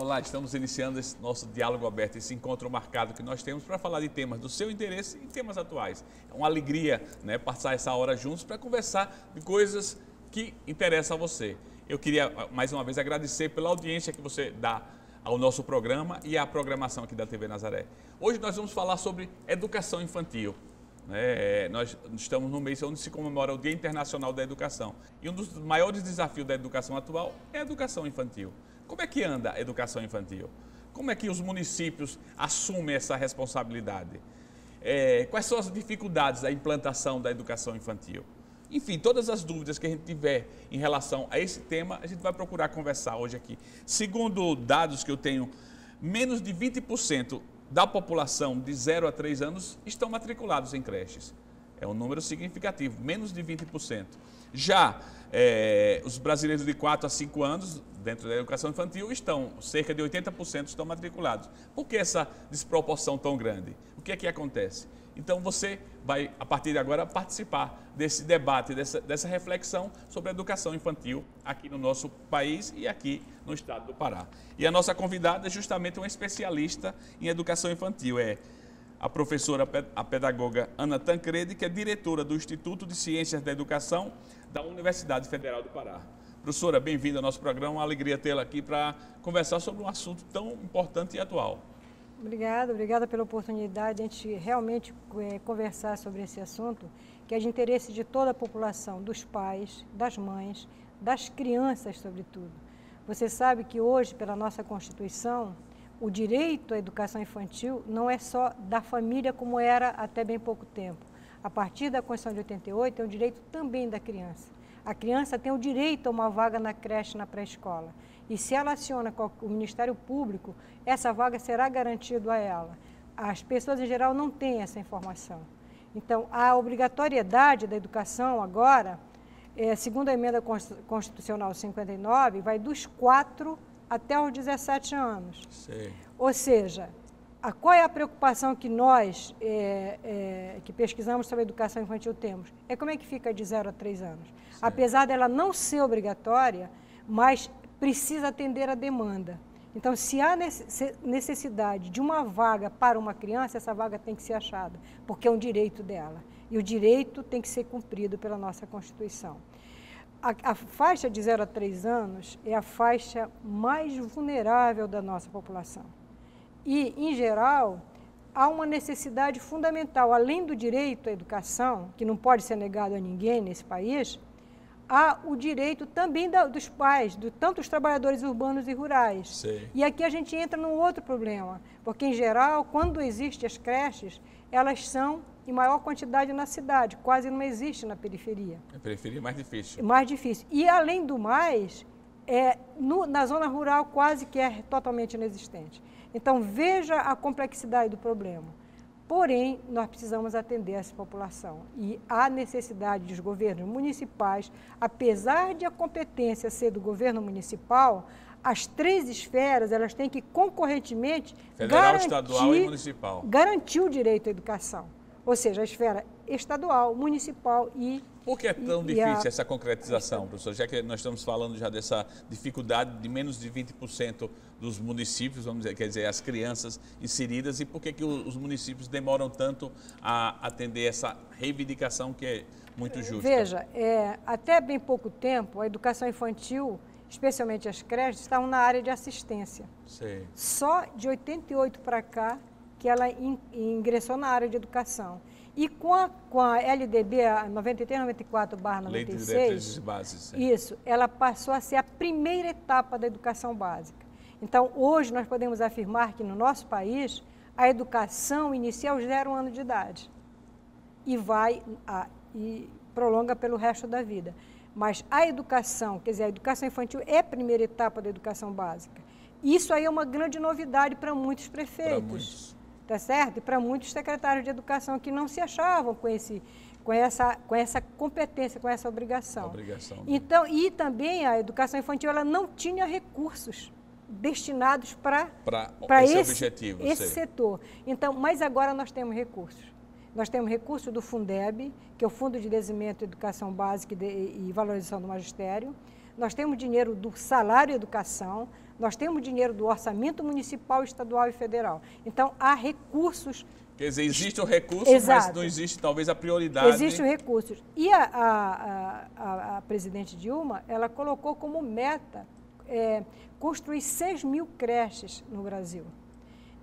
Olá, estamos iniciando esse nosso diálogo aberto, esse encontro marcado que nós temos para falar de temas do seu interesse e temas atuais. É uma alegria, né, passar essa hora juntos para conversar de coisas que interessam a você. Eu queria, mais uma vez, agradecer pela audiência que você dá ao nosso programa e à programação aqui da TV Nazaré. Hoje nós vamos falar sobre educação infantil. Nós estamos no mês onde se comemora o Dia Internacional da Educação. E um dos maiores desafios da educação atual é a educação infantil. Como é que anda a educação infantil? Como é que os municípios assumem essa responsabilidade? Quais são as dificuldades da implantação da educação infantil? Enfim, todas as dúvidas que a gente tiver em relação a esse tema, a gente vai procurar conversar hoje aqui. Segundo dados que eu tenho, menos de 20% da população de 0 a 3 anos estão matriculados em creches. É um número significativo, menos de 20%. Já os brasileiros de 4 a 5 anos, dentro da educação infantil, cerca de 80% estão matriculados. Por que essa desproporção tão grande? O que é que acontece? Então você vai, a partir de agora, participar desse debate, dessa reflexão sobre a educação infantil aqui no nosso país e aqui no estado do Pará. E a nossa convidada é justamente uma especialista em educação infantil, a professora, a pedagoga Ana Tancredi, que é diretora do Instituto de Ciências da Educação da Universidade Federal do Pará. Professora, bem-vinda ao nosso programa, uma alegria tê-la aqui para conversar sobre um assunto tão importante e atual. Obrigada pela oportunidade de a gente realmente conversar sobre esse assunto, que é de interesse de toda a população, dos pais, das mães, das crianças, sobretudo. Você sabe que hoje, pela nossa Constituição, o direito à educação infantil não é só da família como era até bem pouco tempo. A partir da Constituição de 88, é um direito também da criança. A criança tem o direito a uma vaga na creche, na pré-escola. E se ela aciona com o Ministério Público, essa vaga será garantida a ela. As pessoas, em geral, não têm essa informação. Então, a obrigatoriedade da educação agora, segundo a emenda constitucional 59, vai dos 4 até os 17 anos. Sim. Ou seja, qual é a preocupação que nós, que pesquisamos sobre a educação infantil, temos? É como é que fica de 0 a 3 anos. Sim. Apesar dela não ser obrigatória, mas precisa atender a demanda. Então, se há necessidade de uma vaga para uma criança, essa vaga tem que ser achada, porque é um direito dela. E o direito tem que ser cumprido pela nossa Constituição. A faixa de 0 a 3 anos é a faixa mais vulnerável da nossa população. E, em geral, há uma necessidade fundamental, além do direito à educação, que não pode ser negado a ninguém nesse país, há o direito também dos pais, tanto os trabalhadores urbanos e rurais. Sim. E aqui a gente entra num outro problema, porque, em geral, quando existem as creches, elas são em maior quantidade na cidade, quase não existe na periferia. A periferia é mais difícil. Mais difícil. E, além do mais, na zona rural quase que é totalmente inexistente. Então, veja a complexidade do problema. Porém, nós precisamos atender essa população. E há necessidade dos governos municipais, apesar de a competência ser do governo municipal, as 3 esferas, elas têm que concorrentemente federal, estadual e municipal, garantir o direito à educação. Ou seja, a esfera estadual, municipal e... Por que é tão difícil essa concretização, professor? Já que nós estamos falando já dessa dificuldade de menos de 20% dos municípios, vamos dizer, quer dizer, as crianças inseridas, e por que os municípios demoram tanto a atender essa reivindicação que é muito justa? Veja, até bem pouco tempo, a educação infantil, especialmente as creches, estavam na área de assistência. Sim. Só de 88 para cá que ela ingressou na área de educação. E com a LDB 93/94/96, Lei de Diretrizes e Bases, isso, ela passou a ser a primeira etapa da educação básica. Então, hoje nós podemos afirmar que no nosso país a educação inicia aos 0 anos de idade e prolonga pelo resto da vida. Mas a educação, quer dizer, a educação infantil é a primeira etapa da educação básica. Isso aí é uma grande novidade para muitos prefeitos. Para muitos. Tá certo? E para muitos secretários de educação que não se achavam com essa competência, com essa obrigação. Então, e também a educação infantil ela não tinha recursos destinados para esse setor. Então, mas agora nós temos recursos. Nós temos recursos do Fundeb, que é o Fundo de Desenvolvimento, Educação Básica e Valorização do Magistério. Nós temos dinheiro do Salário Educação, Nós temos dinheiro do orçamento municipal, estadual e federal. Então, há recursos. Quer dizer, existe o recurso, Exato. mas não existe talvez a prioridade. Existe o recurso. E a presidente Dilma, ela colocou como meta construir 6.000 creches no Brasil.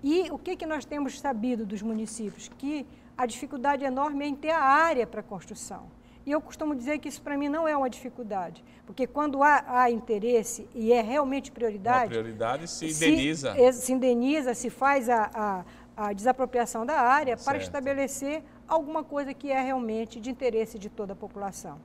E o que nós temos sabido dos municípios? Que a dificuldade enorme é em ter a área para construção. E eu costumo dizer que isso para mim não é uma dificuldade, porque quando há interesse e é realmente prioridade... Uma prioridade se indeniza. Se indeniza, se faz a desapropriação da área para estabelecer alguma coisa que é realmente de interesse de toda a população.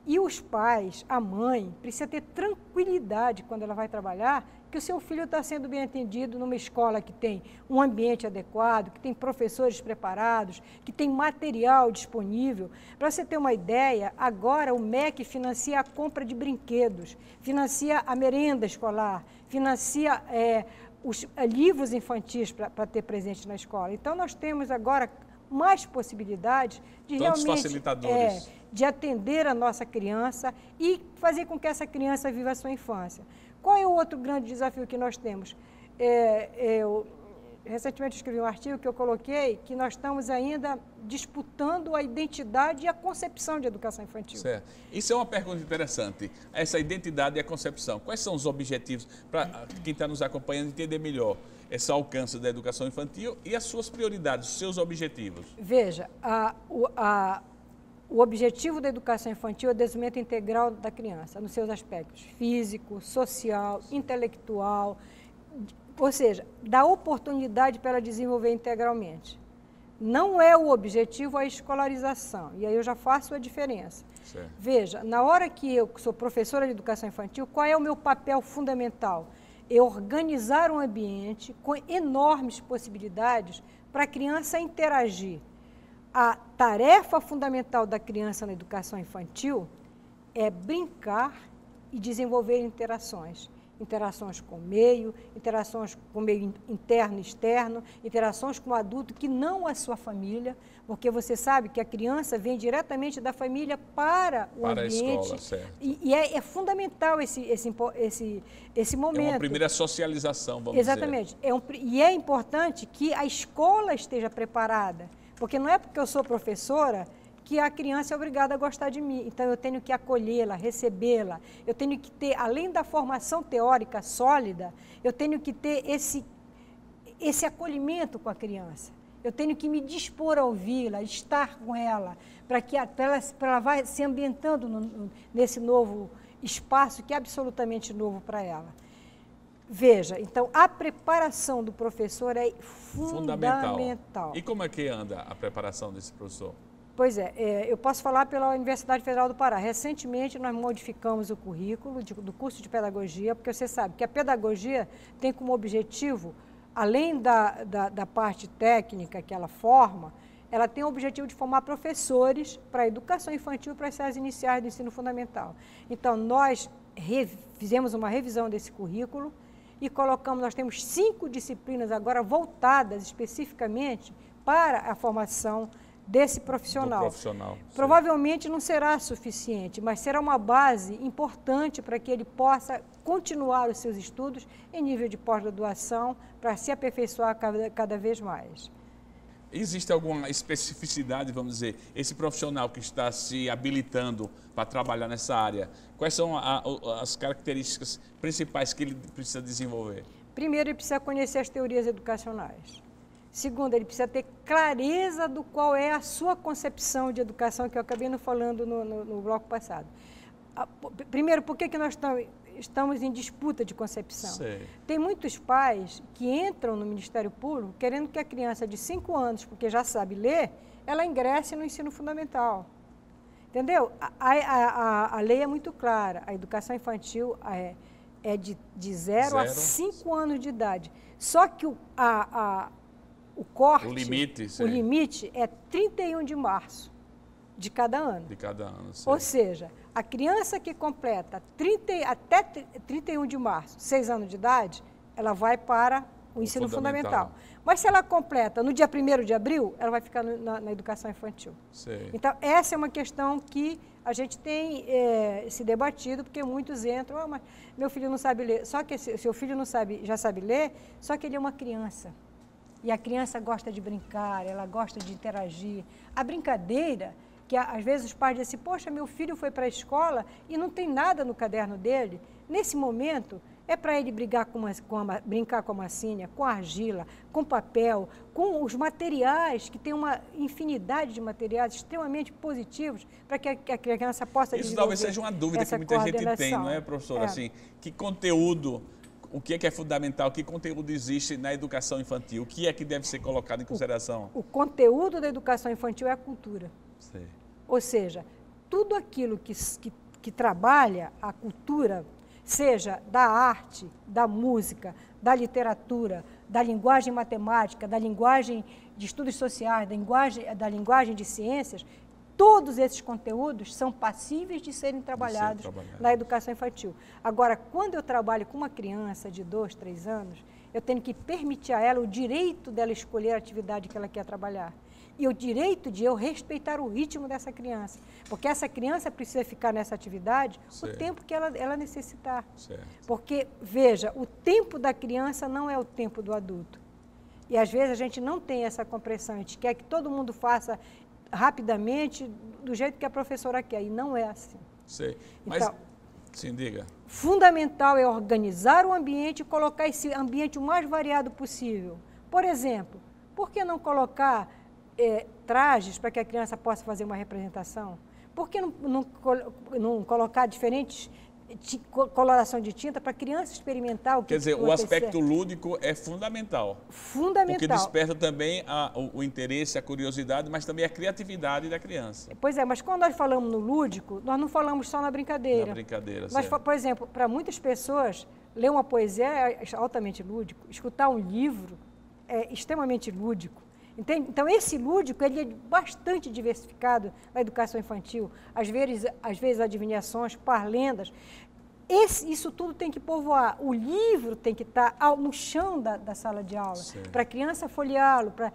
E os pais, a mãe, precisa ter tranquilidade quando ela vai trabalhar, que o seu filho está sendo bem atendido numa escola que tem um ambiente adequado, que tem professores preparados, que tem material disponível. Para você ter uma ideia, agora o MEC financia a compra de brinquedos, financia a merenda escolar, financia os livros infantis para ter presente na escola. Então, nós temos agora mais possibilidades de tantos realmente facilitadores. De atender a nossa criança e fazer com que essa criança viva a sua infância. Qual é o outro grande desafio que nós temos? Recentemente escrevi um artigo que eu coloquei que nós estamos ainda disputando a identidade e a concepção de educação infantil. Certo. Isso é uma pergunta interessante, essa identidade e a concepção. Quais são os objetivos para quem está nos acompanhando entender melhor esse alcance da educação infantil e as suas prioridades, os seus objetivos? Veja, o objetivo da educação infantil é o desenvolvimento integral da criança, nos seus aspectos físico, social, intelectual, ou seja, dá oportunidade para ela desenvolver integralmente. Não é o objetivo a escolarização, e aí eu já faço a diferença. Certo. Veja, na hora que eu sou professora de educação infantil, qual é o meu papel fundamental? É organizar um ambiente com enormes possibilidades para a criança interagir. A tarefa fundamental da criança na educação infantil é brincar e desenvolver interações. Interações com o meio, interações com o meio interno e externo, interações com o adulto que não a sua família, porque você sabe que a criança vem diretamente da família para o ambiente. Para a escola, certo. E é fundamental esse momento. É uma primeira socialização, vamos Exatamente. dizer. E é importante que a escola esteja preparada, porque não é porque eu sou professora que a criança é obrigada a gostar de mim. Então, eu tenho que acolhê-la, recebê-la. Eu tenho que ter, além da formação teórica sólida, eu tenho que ter esse acolhimento com a criança. Eu tenho que me dispor a ouvi-la, estar com ela, para ela vá se ambientando nesse novo espaço que é absolutamente novo para ela. Veja, então, a preparação do professor é fundamental. E como é que anda a preparação desse professor? Pois eu posso falar pela Universidade Federal do Pará. Recentemente, nós modificamos o currículo do curso de pedagogia, porque você sabe que a pedagogia tem como objetivo, além da parte técnica que ela forma, ela tem o objetivo de formar professores para a educação infantil e para as séries iniciais do ensino fundamental. Então, nós fizemos uma revisão desse currículo e nós temos 5 disciplinas agora voltadas especificamente para a formação desse profissional. Provavelmente não será suficiente, mas será uma base importante para que ele possa continuar os seus estudos em nível de pós-graduação, para se aperfeiçoar cada vez mais. Existe alguma especificidade, vamos dizer, esse profissional que está se habilitando para trabalhar nessa área, quais são as características principais que ele precisa desenvolver? Primeiro, ele precisa conhecer as teorias educacionais. Segundo, ele precisa ter clareza do qual é a sua concepção de educação, que eu acabei não falando no bloco passado. Primeiro, por que nós estamos em disputa de concepção? Sei. Tem muitos pais que entram no Ministério Público querendo que a criança de 5 anos, porque já sabe ler, ela ingresse no ensino fundamental. Entendeu? A lei é muito clara, a educação infantil é de 0 a 5 anos de idade. Só que o corte, o limite é 31 de março de cada ano. De cada ano, sim. Ou seja, a criança que completa até 31 de março, 6 anos de idade, ela vai para o ensino fundamental. Mas se ela completa no dia 1º de abril, ela vai ficar na educação infantil. Sei. Então, essa é uma questão que a gente tem se debatido, porque muitos entram, mas meu filho não sabe ler. Só que seu filho não sabe, já sabe ler, só que ele é uma criança. E a criança gosta de brincar, ela gosta de interagir. A brincadeira, que às vezes os pais dizem assim, poxa, meu filho foi para a escola e não tem nada no caderno dele. Nesse momento, é para ele brincar com a massinha, com a argila, com papel, com os materiais, que tem uma infinidade de materiais extremamente positivos para que a criança possa desenvolver. Isso talvez seja uma dúvida que muita gente tem, não é, professora? Assim, que conteúdo, o que é fundamental, que conteúdo existe na educação infantil? O que é que deve ser colocado em consideração? O conteúdo da educação infantil é a cultura. Sim. Ou seja, tudo aquilo que trabalha a cultura, seja da arte, da música, da literatura, da linguagem matemática, da linguagem de estudos sociais, da linguagem de ciências, todos esses conteúdos são passíveis de serem trabalhados na educação infantil. Agora, quando eu trabalho com uma criança de 2, 3 anos, eu tenho que permitir a ela o direito dela escolher a atividade que ela quer trabalhar. E o direito de eu respeitar o ritmo dessa criança. Porque essa criança precisa ficar nessa atividade o tempo que ela necessitar. Certo. Porque, veja, o tempo da criança não é o tempo do adulto. E às vezes a gente não tem essa compreensão, a gente quer que todo mundo faça rapidamente, do jeito que a professora quer, e não é assim. Sei. Mas, então, sim, diga. Fundamental é organizar o ambiente e colocar esse ambiente o mais variado possível. Por exemplo, por que não colocar trajes para que a criança possa fazer uma representação? Por que não colocar diferentes coloração de tinta para a criança experimentar o que quer dizer, o aspecto lúdico é fundamental. Fundamental. Porque desperta também o interesse, a curiosidade, mas também a criatividade da criança. Pois é, mas quando nós falamos no lúdico, nós não falamos só na brincadeira. Na brincadeira, nós, por exemplo, para muitas pessoas, ler uma poesia é altamente lúdico, escutar um livro é extremamente lúdico. Entende? Então, esse lúdico ele é bastante diversificado na educação infantil. Às vezes adivinhações, parlendas. Isso tudo tem que povoar. O livro tem que estar no chão da sala de aula, para a criança folheá-lo, para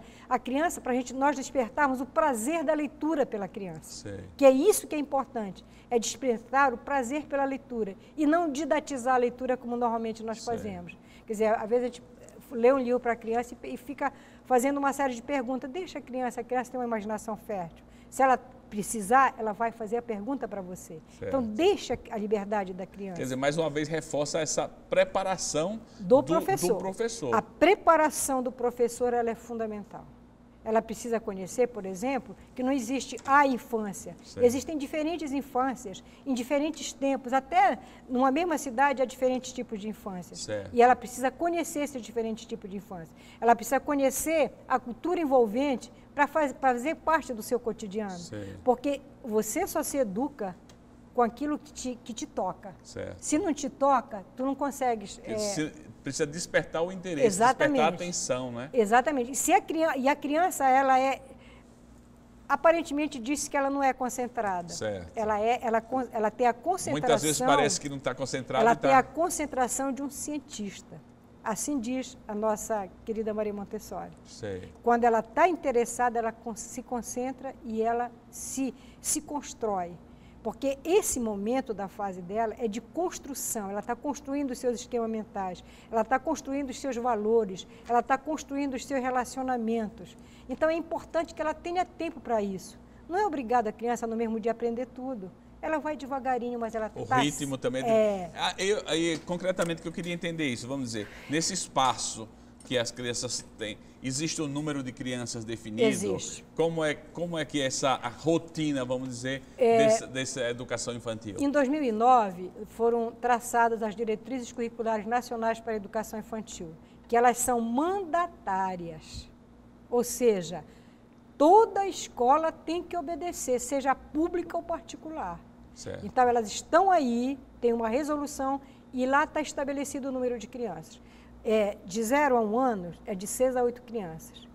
nós despertarmos o prazer da leitura pela criança. Sei. Que é isso que é importante, é despertar o prazer pela leitura e não didatizar a leitura como normalmente nós fazemos. Quer dizer, às vezes a gente lê um livro para a criança e fica fazendo uma série de perguntas. Deixa a criança tem uma imaginação fértil. Se ela precisar, ela vai fazer a pergunta para você. Certo. Então, deixa a liberdade da criança. Quer dizer, mais uma vez, reforça essa preparação do professor. A preparação do professor ela é fundamental. Ela precisa conhecer, por exemplo, que não existe a infância. Certo. Existem diferentes infâncias, em diferentes tempos, até numa mesma cidade há diferentes tipos de infância. Certo. E ela precisa conhecer esses diferentes tipos de infância. Ela precisa conhecer a cultura envolvente para fazer parte do seu cotidiano. Certo. Porque você só se educa com aquilo que te toca. Certo. Se não te toca, tu não consegues... Precisa despertar o interesse, exatamente, despertar a atenção, né? Exatamente. E a criança, ela aparentemente disse que ela não é concentrada. Certo. Ela tem a concentração... Muitas vezes parece que não está concentrada. Ela tem a concentração de um cientista. Assim diz a nossa querida Maria Montessori. Sei. Quando ela está interessada, ela se concentra e ela se constrói. Porque esse momento da fase dela é de construção, ela está construindo os seus esquemas mentais, ela está construindo os seus valores, ela está construindo os seus relacionamentos. Então é importante que ela tenha tempo para isso. Não é obrigada a criança no mesmo dia aprender tudo. Ela vai devagarinho, mas ela está... O ritmo também... concretamente, que eu queria entender isso, vamos dizer, nesse espaço que as crianças têm, existe um número de crianças definido? Existe. Como é que a rotina, vamos dizer, dessa educação infantil? Em 2009, foram traçadas as diretrizes curriculares nacionais para a educação infantil, que elas são mandatárias. Ou seja, toda escola tem que obedecer, seja pública ou particular. Certo. Então, elas estão aí, tem uma resolução e lá está estabelecido o número de crianças. De 0 a 1 ano, é de 6 a 8 crianças.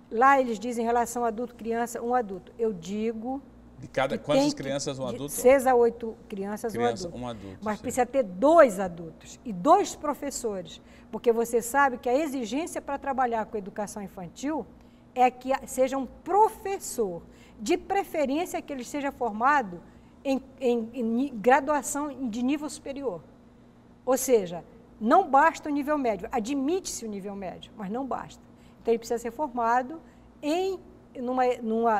Lá eles dizem em relação adulto-criança, um adulto. Eu digo... De quantas crianças um adulto? 6 a 8 crianças, um adulto. Mas precisa ter 2 adultos e 2 professores, porque você sabe que a exigência para trabalhar com educação infantil é que seja um professor, de preferência que ele seja formado em graduação de nível superior. Ou seja, não basta o nível médio, admite-se o nível médio, mas não basta. Então, ele precisa ser formado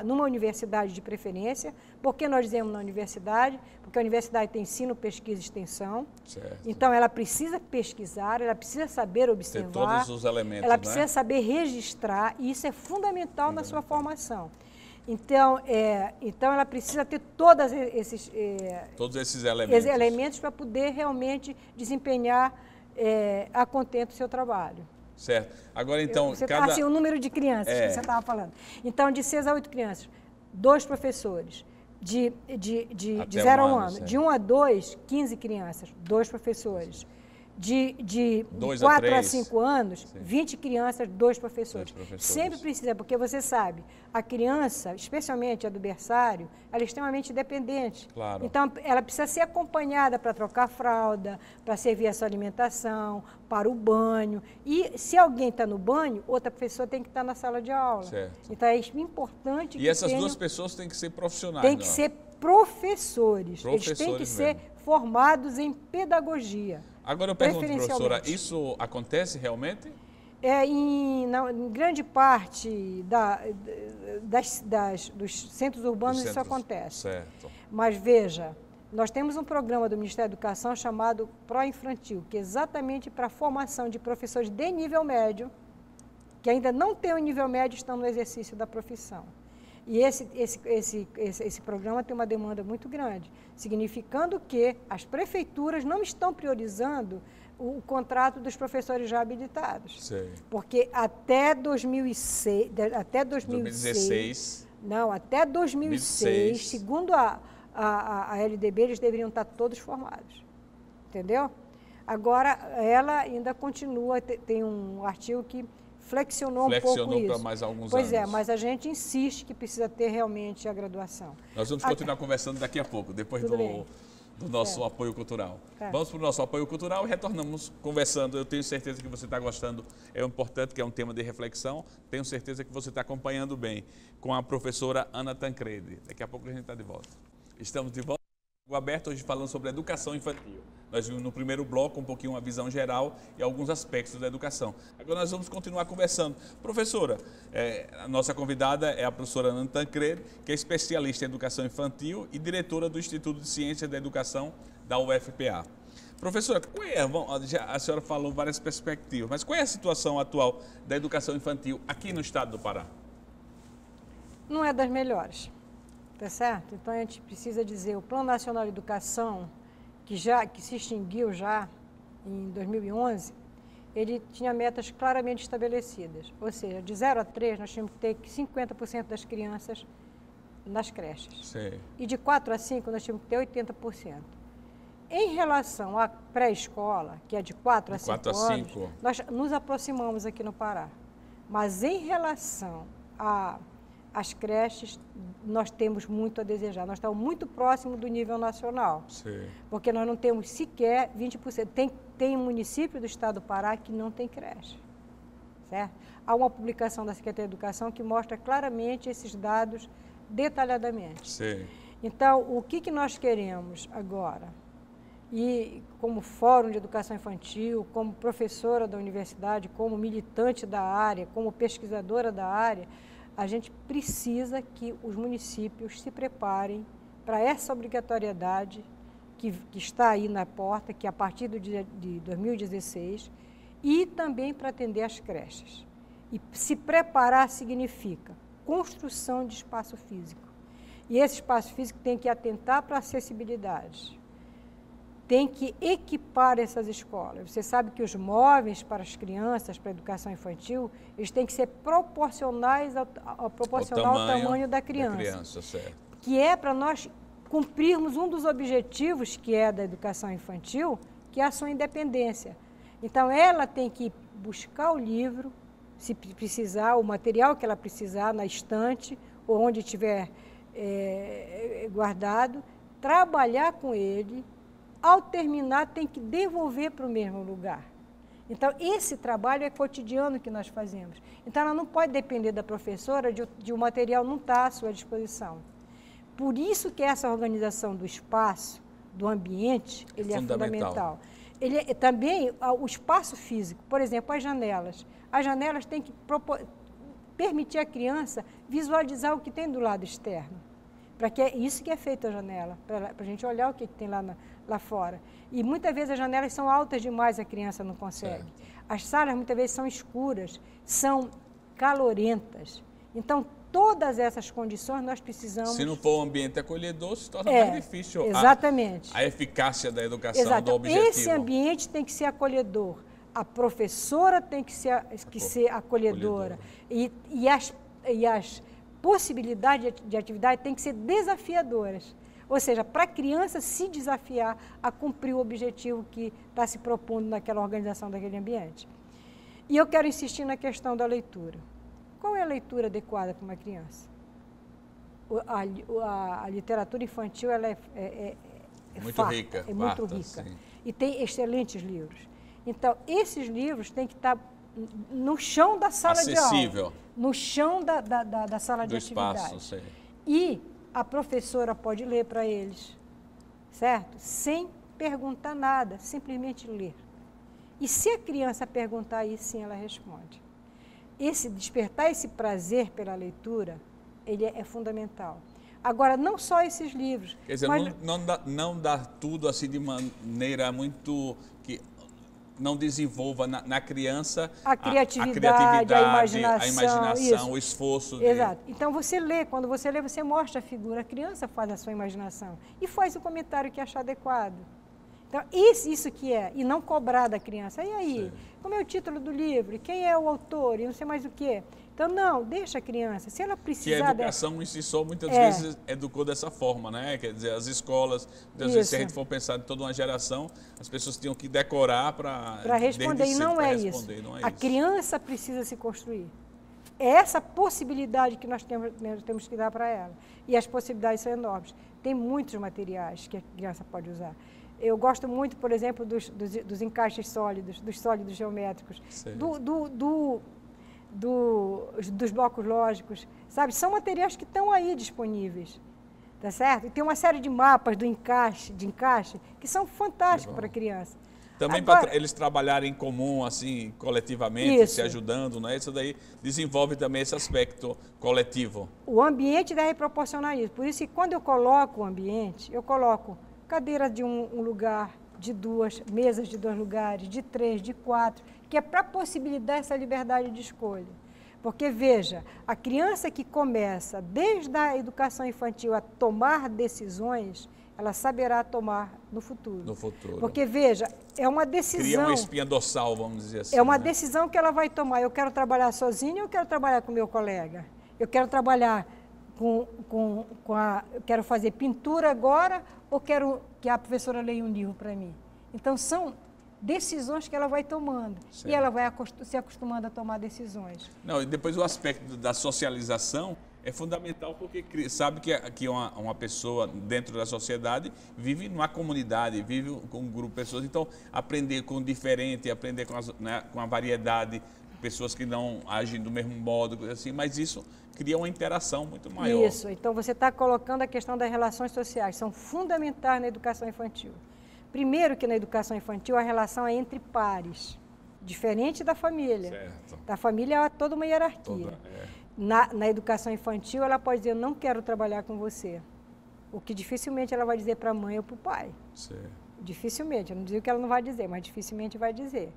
numa universidade de preferência. Por que nós dizemos na universidade? Porque a universidade tem ensino, pesquisa e extensão. Certo. Então, ela precisa pesquisar, ela precisa saber observar. Ter todos os elementos, ela precisa saber registrar, e isso é fundamental na sua formação. Então, ela precisa ter todos esses elementos para poder realmente desempenhar a contento o seu trabalho. Certo. Agora, então, o número de crianças que você estava falando. Então, de 6 a 8 crianças, 2 professores. De 0 a 1 ano. De 1 a 2, 15 crianças, 2 professores. De 4 a 5 anos, 20 crianças, 2 professores. Sempre precisa, porque você sabe, a criança, especialmente a do berçário, ela é extremamente dependente. Claro. Então, ela precisa ser acompanhada para trocar fralda, para servir a sua alimentação, para o banho. E se alguém está no banho, outra pessoa tem que estar na sala de aula. Certo. Então, é importante que essas duas pessoas têm que ser profissionais. Tem que ser professores. Eles têm que ser formados em pedagogia. Agora eu pergunto, professora, isso acontece realmente? Em grande parte dos centros urbanos isso acontece. Certo. Mas veja, nós temos um programa do Ministério da Educação chamado Pró-Infantil, que é exatamente para a formação de professores de nível médio, que ainda não têm o nível médio e estão no exercício da profissão. E esse programa tem uma demanda muito grande, significando que as prefeituras não estão priorizando o contrato dos professores já habilitados. Sei. Porque até 2016, segundo a LDB, eles deveriam estar todos formados. Entendeu? Agora, ela ainda continua, tem um artigo que flexiona um pouco isso. Para mais alguns anos. Pois é, mas a gente insiste que precisa ter realmente a graduação. Nós vamos continuar conversando daqui a pouco, depois do nosso apoio cultural. Vamos para o nosso apoio cultural e retornamos conversando. Eu tenho certeza que você está gostando, é importante, que é um tema de reflexão. Tenho certeza que você está acompanhando bem com a professora Ana Tancredi. Daqui a pouco a gente está de volta. Estamos de volta. Aberto hoje falando sobre educação infantil. Nós vimos no primeiro bloco um pouquinho uma visão geral e alguns aspectos da educação. Agora nós vamos continuar conversando. Professora, a nossa convidada é a professora Ana Tancredi, que é especialista em educação infantil e diretora do Instituto de Ciências da Educação da UFPA. Professora, a senhora falou várias perspectivas, mas qual é a situação atual da educação infantil aqui no estado do Pará? Não é das melhores. Tá certo? Então, a gente precisa dizer, o Plano Nacional de Educação, que se extinguiu já em 2011, ele tinha metas claramente estabelecidas. Ou seja, de 0 a 3, nós tínhamos que ter 50% das crianças nas creches. Sim. E de 4 a 5, nós tínhamos que ter 80%. Em relação à pré-escola, que é de 4 a 5 anos, nós nos aproximamos aqui no Pará. Mas em relação às creches, nós temos muito a desejar. Nós estamos muito próximos do nível nacional. Sim. Porque nós não temos sequer 20%. Tem um município do estado do Pará que não tem creche. Certo? Há uma publicação da Secretaria de Educação que mostra claramente esses dados detalhadamente. Sim. Então, o que nós queremos agora? E como Fórum de Educação Infantil, como professora da universidade, como militante da área, como pesquisadora da área, a gente precisa que os municípios se preparem para essa obrigatoriedade que está aí na porta, que é a partir de 2016, e também para atender as creches. E se preparar significa construção de espaço físico. E esse espaço físico tem que atentar para a acessibilidade. Tem que equipar essas escolas. Você sabe que os móveis para as crianças, para a educação infantil, eles têm que ser proporcionais ao tamanho da criança. Certo. Que é para nós cumprirmos um dos objetivos que é da educação infantil, que é a sua independência. Então, ela tem que buscar o livro, se precisar, o material que ela precisar na estante, ou onde estiver guardado, trabalhar com ele. Ao terminar, tem que devolver para o mesmo lugar. Então, esse trabalho é cotidiano que nós fazemos. Então, ela não pode depender da professora de o material não estar à sua disposição. por isso que essa organização do espaço, do ambiente, ele é fundamental. Ele é, também o espaço físico, por exemplo, as janelas. As janelas têm que permitir à criança visualizar o que tem do lado externo. Para que é isso que é feita a janela, para a gente olhar o que tem lá fora. E muitas vezes as janelas são altas demais, a criança não consegue. Certo. As salas muitas vezes são escuras, são calorentas. Então, todas essas condições nós precisamos... Se não for um ambiente acolhedor, se torna mais difícil exatamente. A eficácia da educação, do objetivo. Esse ambiente tem que ser acolhedor. A professora tem que ser acolhedora. E as possibilidades de atividade têm que ser desafiadoras. Ou seja, para a criança se desafiar a cumprir o objetivo que está se propondo naquela organização daquele ambiente. E eu quero insistir na questão da leitura. Qual é a leitura adequada para uma criança? A literatura infantil ela é muito farta, rica. É muito rica. Sim. E tem excelentes livros. Então, esses livros têm que estar no chão da sala de aula. No chão da sala de atividade. Espaço, e a professora pode ler para eles, certo? Sem perguntar nada, simplesmente ler. E se a criança perguntar aí, sim, ela responde. Despertar esse prazer pela leitura, ele é fundamental. Agora, não só esses livros. Quer dizer, mas não dá tudo assim de maneira muito que não desenvolva na criança a criatividade, a imaginação, o esforço. Exato. Então, você lê, quando você lê, você mostra a figura, a criança faz a sua imaginação e faz o comentário que achar adequado. Então, isso que é, e não cobrar da criança. E aí, sim, como é o título do livro? Quem é o autor? E não sei mais o quê. Então, não, deixa a criança. Se ela precisar... Que a educação em si só, muitas vezes, educou dessa forma, né? Quer dizer, as escolas, muitas vezes, se a gente for pensar em toda uma geração, as pessoas tinham que decorar para responder. E não é isso. A criança precisa se construir. É essa possibilidade que nós temos que dar para ela. E as possibilidades são enormes. Tem muitos materiais que a criança pode usar. Eu gosto muito, por exemplo, dos encaixes sólidos, dos sólidos geométricos, dos blocos lógicos, sabe? São materiais que estão aí disponíveis, tá certo? E tem uma série de mapas de encaixe, que são fantásticos para a criança. Também para eles trabalharem em comum, assim, coletivamente, se ajudando, né? Isso daí desenvolve também esse aspecto coletivo. O ambiente deve proporcionar isso. Por isso que quando eu coloco o ambiente, eu coloco cadeira de um lugar, de duas, mesas de 2 lugares, de 3, de 4, que é para possibilitar essa liberdade de escolha. Porque, veja, a criança que começa desde a educação infantil a tomar decisões, ela saberá tomar no futuro. No futuro. Porque, veja, é uma decisão... Cria uma espinha dorsal, vamos dizer assim. É uma decisão que ela vai tomar. Eu quero trabalhar sozinha ou eu quero trabalhar com meu colega? Eu quero trabalhar eu quero fazer pintura agora ou quero que a professora leia um livro para mim? Então, são decisões que ela vai tomando. Certo. E ela vai se acostumando a tomar decisões. Não, e depois o aspecto da socialização é fundamental porque sabe que uma pessoa dentro da sociedade vive numa comunidade, vive com um grupo de pessoas. Então, aprender com o diferente, aprender com a variedade, pessoas que não agem do mesmo modo, assim, mas isso cria uma interação muito maior. Isso, então você está colocando a questão das relações sociais, são fundamentais na educação infantil. Primeiro que na educação infantil a relação é entre pares, diferente da família. Certo. Da família há toda uma hierarquia. Na educação infantil ela pode dizer, eu não quero trabalhar com você, o que dificilmente ela vai dizer para a mãe ou para o pai. Certo. Dificilmente, eu não digo que ela não vai dizer, mas dificilmente vai dizer.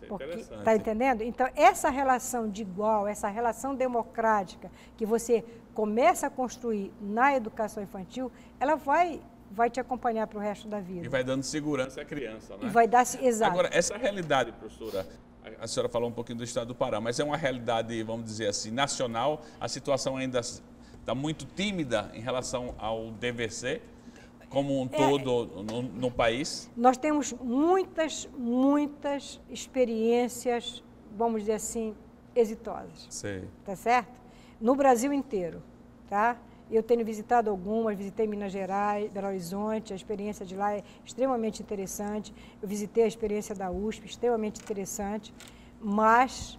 Está entendendo? Então, essa relação de igual, essa relação democrática que você começa a construir na educação infantil, ela vai te acompanhar para o resto da vida. E vai dando segurança à criança, né? E vai dar, exato. Agora, essa realidade, professora, a senhora falou um pouquinho do estado do Pará, mas é uma realidade, vamos dizer assim, nacional, a situação ainda está muito tímida em relação ao DVC, como um todo no país? Nós temos muitas experiências, vamos dizer assim, exitosas. Sei. Tá certo? No Brasil inteiro, tá? Eu tenho visitado algumas, visitei Minas Gerais, Belo Horizonte, a experiência de lá é extremamente interessante. Eu visitei a experiência da USP, extremamente interessante, mas,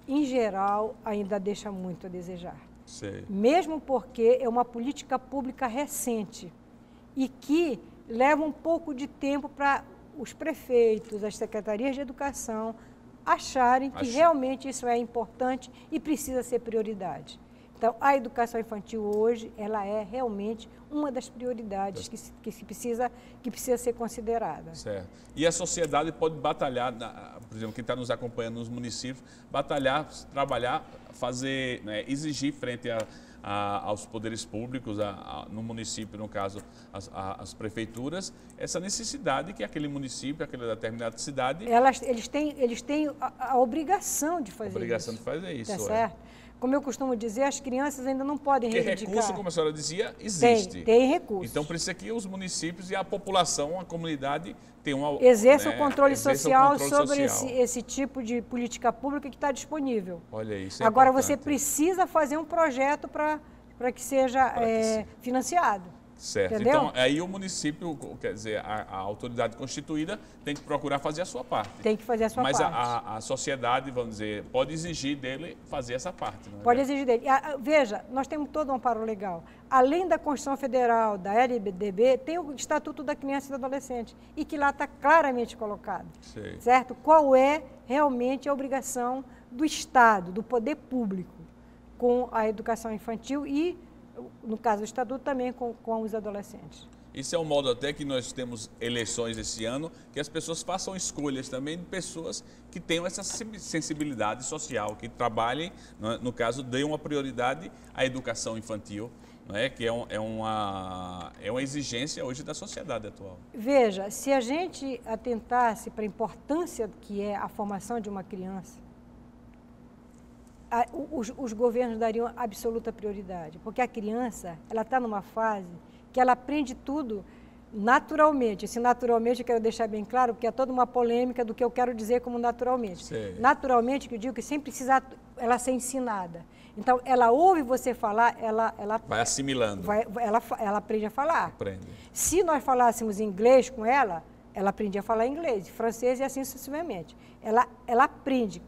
em geral, ainda deixa muito a desejar. Sei. Mesmo porque é uma política pública recente e que leva um pouco de tempo para os prefeitos, as secretarias de educação acharem que realmente isso é importante e precisa ser prioridade. Então, a educação infantil hoje, ela é realmente uma das prioridades que precisa ser considerada. Certo. E a sociedade pode batalhar, por exemplo, quem está nos acompanhando nos municípios, batalhar, trabalhar, fazer, né, exigir frente aos poderes públicos, no município, no caso, as prefeituras, essa necessidade que aquele município, aquela determinada cidade... Eles têm a obrigação de fazer isso. Obrigação de fazer isso, tá certo? Como eu costumo dizer, as crianças ainda não podem reivindicar. Porque recurso, como a senhora dizia, existe. Tem recurso. Então, por isso é que os municípios e a população, a comunidade, tem uma... Exerça o controle social sobre esse tipo de política pública que está disponível. Olha isso. Agora, você precisa fazer um projeto para que seja financiado. Certo. Entendeu? Então, aí o município, quer dizer, a autoridade constituída tem que procurar fazer a sua parte. Tem que fazer a sua parte. Mas a sociedade, vamos dizer, pode exigir dele fazer essa parte. Não é? Pode exigir dele. Veja, nós temos todo um amparo legal. Além da Constituição Federal, da LDB, tem o Estatuto da Criança e do Adolescente, e que lá está claramente colocado. Sei. Certo? Qual é realmente a obrigação do Estado, do poder público, com a educação infantil e, no caso do Estatuto, também com os adolescentes. Isso é um modo até que nós temos eleições esse ano, que as pessoas façam escolhas também de pessoas que tenham essa sensibilidade social, que trabalhem, no caso, deem uma prioridade à educação infantil, não é? Que é uma exigência hoje da sociedade atual. Veja, se a gente atentasse para a importância que é a formação de uma criança, os governos dariam absoluta prioridade, porque a criança, ela está numa fase que ela aprende tudo naturalmente. Esse naturalmente eu quero deixar bem claro, porque é toda uma polêmica do que eu quero dizer como naturalmente. Sei. Naturalmente, que eu digo que sem precisar ela ser ensinada. Então, ela ouve você falar, ela vai assimilando. Ela aprende a falar. Aprende. Se nós falássemos inglês com ela aprendia a falar inglês, francês e assim sucessivamente. Ela aprende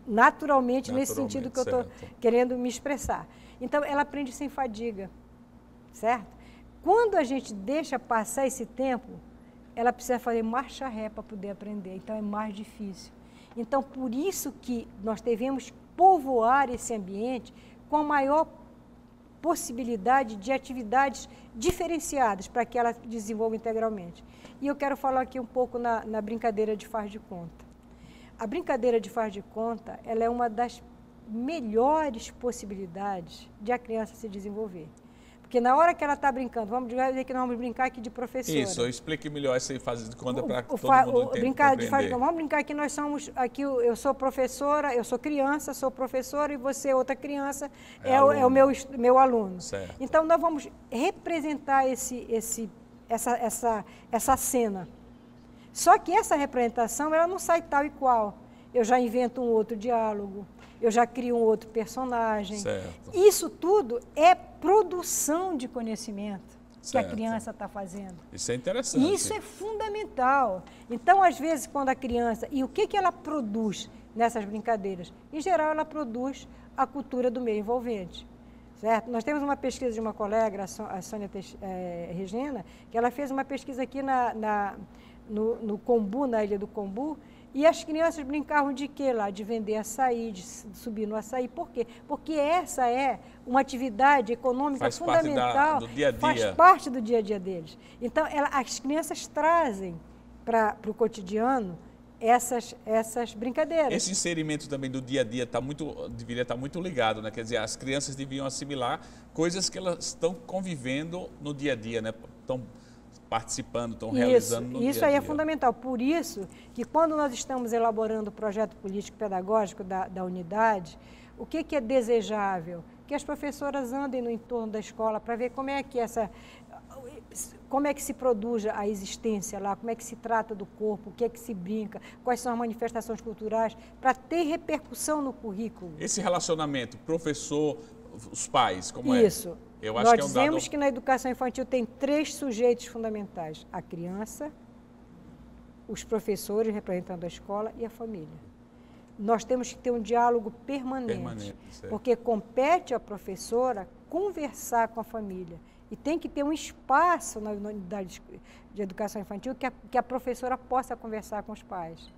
naturalmente nesse sentido que eu estou querendo me expressar. Então, ela aprende sem fadiga, certo? Quando a gente deixa passar esse tempo, ela precisa fazer marcha ré para poder aprender, então é mais difícil. Então, por isso que nós devemos povoar esse ambiente com a maior possibilidade de atividades diferenciadas para que ela desenvolva integralmente. E eu quero falar aqui um pouco na brincadeira de faz de conta. A brincadeira de faz de conta, ela é uma das melhores possibilidades de a criança se desenvolver. Porque na hora que ela está brincando, vamos dizer que nós vamos brincar aqui de professora. Isso, explique melhor essa fase de conta para todo mundo entender. Vamos brincar que nós somos, aqui eu sou professora, eu sou criança, sou professora e você, outra criança, é o meu aluno. Certo. Então nós vamos representar essa cena. Só que essa representação, ela não sai tal e qual. Eu já invento um outro diálogo, eu já crio um outro personagem. Certo. Isso tudo é produção de conhecimento que a criança está fazendo. Isso é interessante. Isso é fundamental. Então, às vezes, quando a criança... E o que ela produz nessas brincadeiras? Em geral, ela produz a cultura do meio envolvente. Certo? Nós temos uma pesquisa de uma colega, a Sônia Regina, que ela fez uma pesquisa aqui no Combu, na Ilha do Combu, e as crianças brincavam de quê lá? De vender açaí, de subir no açaí. Por quê? Porque essa é uma atividade econômica fundamental. Do dia a dia. Faz parte do dia a dia deles. Então, as crianças trazem para o cotidiano essas brincadeiras. Esse inserimento também do dia a dia deveria estar muito ligado, né? Quer dizer, as crianças deviam assimilar coisas que elas estão convivendo no dia a dia, né? Estão participando, estão realizando no dia a dia. Isso aí é fundamental. Por isso que quando nós estamos elaborando o projeto político-pedagógico da unidade, o que é desejável? Que as professoras andem no entorno da escola para ver como é que se produz a existência lá, como é que se trata do corpo, o que é que se brinca, quais são as manifestações culturais, para ter repercussão no currículo. Esse relacionamento, professor, os pais, como é? Isso. Nós dizemos que na educação infantil tem 3 sujeitos fundamentais: a criança, os professores representando a escola e a família. nós temos que ter um diálogo permanente porque compete à professora conversar com a família. E tem que ter um espaço na unidade de educação infantil que a professora possa conversar com os pais,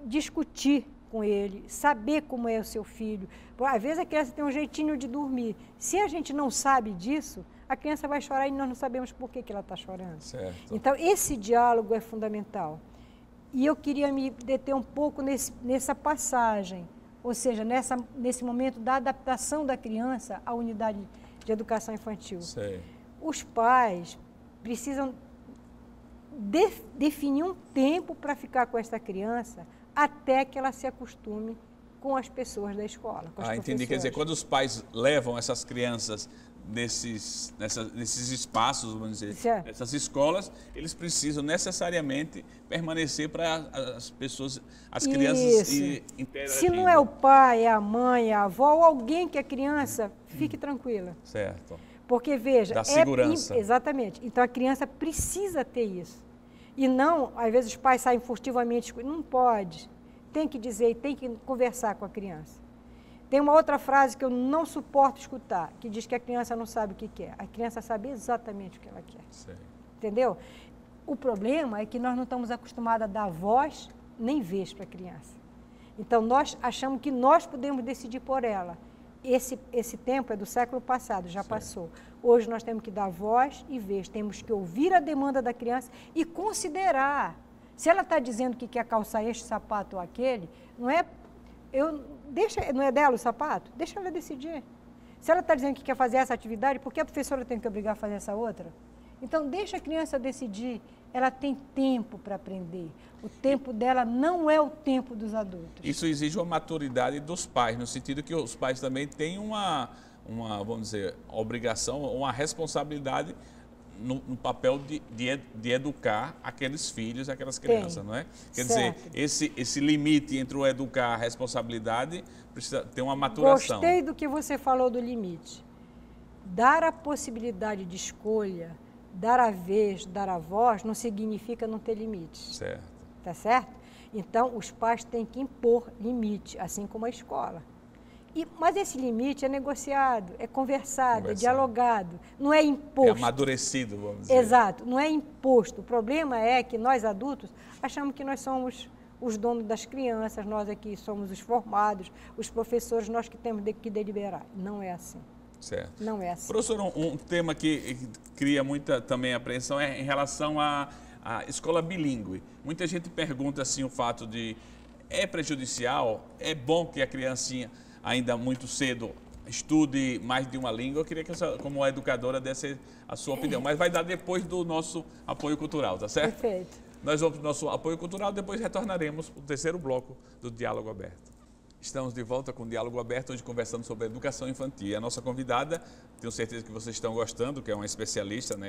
discutir com ele, saber como é o seu filho. Às vezes a criança tem um jeitinho de dormir. Se a gente não sabe disso, a criança vai chorar e nós não sabemos por que ela está chorando. Certo. Então, esse diálogo é fundamental. E eu queria me deter um pouco nessa passagem, ou seja, nesse momento da adaptação da criança à unidade de educação infantil. Sei. Os pais precisam definir um tempo para ficar com essa criança até que ela se acostume com as pessoas da escola. Entendi. Quer dizer, quando os pais levam essas crianças nesses espaços, vamos dizer, nessas escolas, eles precisam necessariamente permanecer para as pessoas, as crianças interagindo. Se não é o pai, é a mãe, é a avó, ou alguém que a criança fique tranquila. Certo. Porque, veja... Da segurança. Exatamente. Então, a criança precisa ter isso. E não, às vezes, os pais saem furtivamente. Não pode. Tem que dizer e tem que conversar com a criança. Tem uma outra frase que eu não suporto escutar, que diz que a criança não sabe o que quer. A criança sabe exatamente o que ela quer. Sei. Entendeu? O problema é que nós não estamos acostumados a dar voz nem vez para a criança. Então, nós achamos que nós podemos decidir por ela. Esse tempo é do século passado, já passou. Hoje nós temos que dar voz e vez, temos que ouvir a demanda da criança e considerar. Se ela está dizendo que quer calçar este sapato ou aquele, não é dela o sapato? Deixa ela decidir. Se ela está dizendo que quer fazer essa atividade, por que a professora tem que obrigar a fazer essa outra? Então, deixa a criança decidir. Ela tem tempo para aprender. O tempo dela não é o tempo dos adultos. Isso exige uma maturidade dos pais, no sentido que os pais também têm uma vamos dizer, obrigação, uma responsabilidade no papel de educar aqueles filhos, aquelas crianças, não é? Quer dizer, esse limite entre o educar e a responsabilidade precisa ter uma maturação. Gostei do que você falou do limite. Dar a possibilidade de escolha, dar a vez, dar a voz, não significa não ter limites. Certo. Tá certo? Então, os pais têm que impor limite, assim como a escola. Mas esse limite é negociado, é conversado, é dialogado, não é imposto. É amadurecido, vamos dizer. Exato, não é imposto. O problema é que nós adultos achamos que nós somos os donos das crianças, nós aqui somos os formados, os professores, nós que temos que deliberar. Não é assim. Certo. Não é assim. Professor, um tema que cria muita também apreensão é em relação à escola bilíngue. Muita gente pergunta assim o fato de, é prejudicial? É bom que a criancinha ainda muito cedo estude mais de uma língua? Eu queria que você, como educadora, desse a sua opinião, mas vai dar depois do nosso apoio cultural, tá certo? Perfeito. Nós vamos para o nosso apoio cultural, depois retornaremos para o terceiro bloco do Diálogo Aberto. Estamos de volta com o Diálogo Aberto, hoje conversando sobre a educação infantil. E a nossa convidada, tenho certeza que vocês estão gostando, que é uma especialista, né?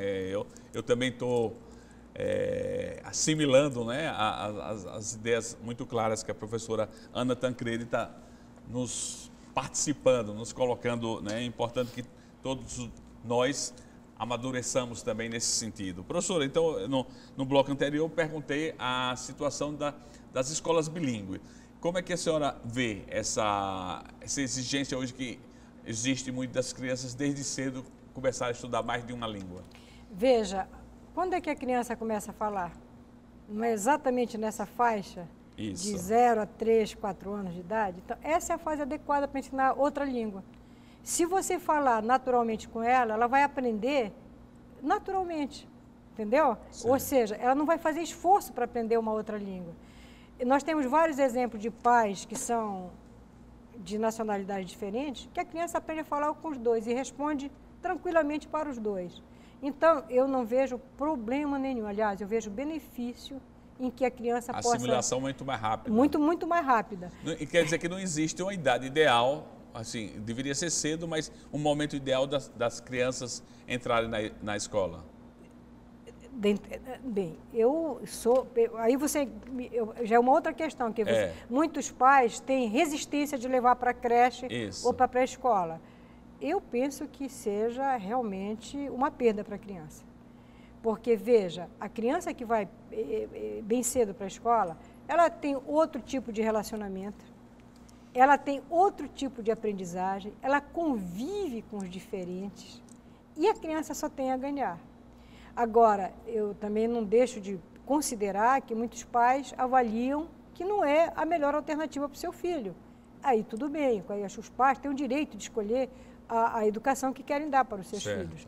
Eu também estou assimilando, né, as ideias muito claras que a professora Ana Tancredi está nos participando, nos colocando, né? É importante que todos nós amadureçamos também nesse sentido. Professora, então, no bloco anterior, eu perguntei a situação das escolas bilíngues. Como é que a senhora vê essa exigência hoje que existe muito das crianças desde cedo começar a estudar mais de uma língua? Veja, quando é que a criança começa a falar? Não é exatamente nessa faixa? Isso. De 0 a 3, 4 anos de idade? Então, essa é a fase adequada para ensinar outra língua. Se você falar naturalmente com ela, ela vai aprender naturalmente, entendeu? Sim. Ou seja, ela não vai fazer esforço para aprender uma outra língua. E nós temos vários exemplos de pais que são de nacionalidades diferentes, que a criança aprende a falar com os dois e responde tranquilamente para os dois. Então, eu não vejo problema nenhum. Aliás, eu vejo benefício em que a criança possa... A assimilação muito mais rápida. Muito mais rápida. E quer dizer que não existe uma idade ideal, assim, deveria ser cedo, mas um momento ideal das crianças entrarem na escola. Bem, aí já é uma outra questão, que muitos pais têm resistência de levar para a creche ou para a pré-escola. Eu penso que seja realmente uma perda para a criança. Porque, veja, a criança que vai bem cedo para a escola, ela tem outro tipo de relacionamento, ela tem outro tipo de aprendizagem, ela convive com os diferentes e a criança só tem a ganhar. Agora, eu também não deixo de considerar que muitos pais avaliam que não é a melhor alternativa para o seu filho. Aí tudo bem, aí acho que os pais têm o direito de escolher a educação que querem dar para os seus filhos.